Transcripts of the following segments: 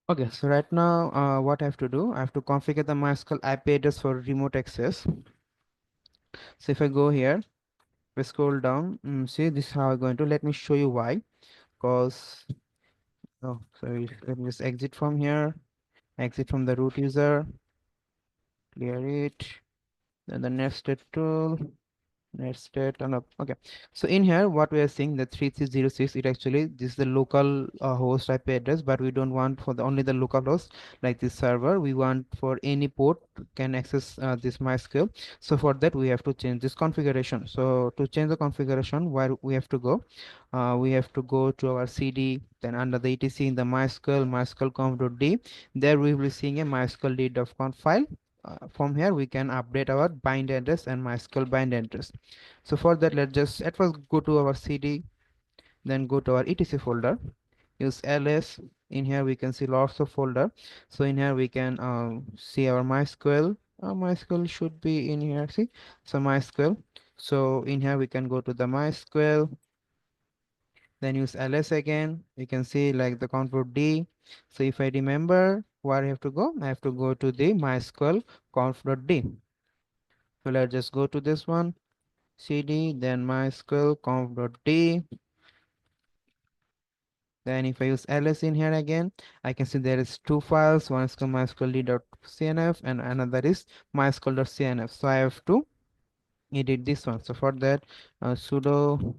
Okay, so right now, what I have to do, I have to configure the MySQL IP address for remote access. So if I go here, we scroll down, see this is how I'm going to, let me show you why. Because, oh, sorry, let me just exit from here, exit from the root user, clear it, then the nested tool, nested and up. Okay, so in here what we are seeing, the 3306, it actually this is the local host IP address, but we don't want for the only the local host like this server. We want for any port can access this MySQL. So for that we have to change this configuration. So to change the configuration, where we have to go, we have to go to our cd, then under the etc in the mysql.conf.d, there we will be seeing a mysqld.conf file. From here we can update our bind address and mysql bind address. So for that, let's just at first go to our cd, then go to our etc folder, use ls. In here we can see lots of folder. So in here we can see our mysql. MySQL should be in here, see. So mysql, so in here we can go to the mysql, then use ls again. You can see like the convert d. So if I remember where I have to go, I have to go to the mysql conf.d. So let's just go to this one, cd, then mysql conf.d. Then if I use ls in here again, I can see there is two files. One is called mysqld.cnf and another is mysql.cnf. So I have to edit this one. So for that, sudo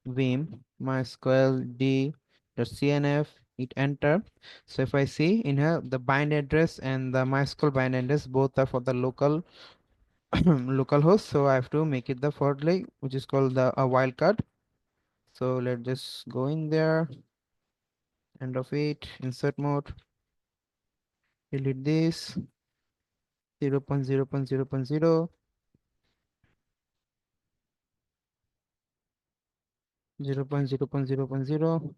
vim mysqld.cnf, hit enter. So if I see in here, the bind address and the mysql bind address both are for the local local host. So I have to make it the for like which is called the wildcard. So let's just go in there, end of it, insert mode, delete this 0.0.0.0, 0.0.0.0.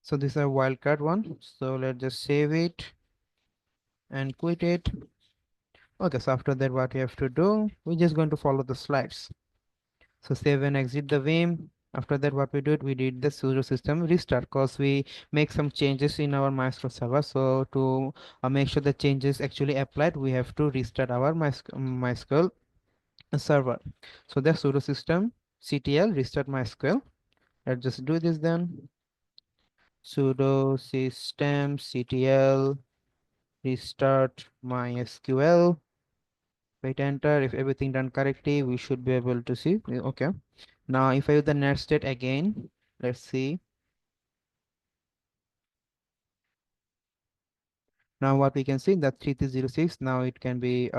So this is a wildcard one. So let's just save it and quit it. Okay, so after that, what you have to do, we're just going to follow the slides. So save and exit the Vim. After that, what we did, we did the sudo system restart because we make some changes in our MySQL server. So to make sure the changes actually applied, we have to restart our MySQL server. So the sudo system ctl restart MySQL. Let's just do this then. Sudo system ctl restart MySQL. Hit enter. If everything done correctly, we should be able to see. Okay. Now if I use the nested again, let's see. Now what we can see that 3306, now it can be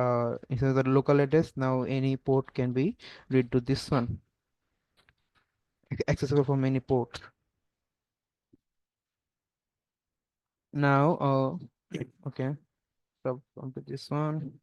instead of the local address, now any port can be read to this one, accessible from any port. Now okay, so come to this one.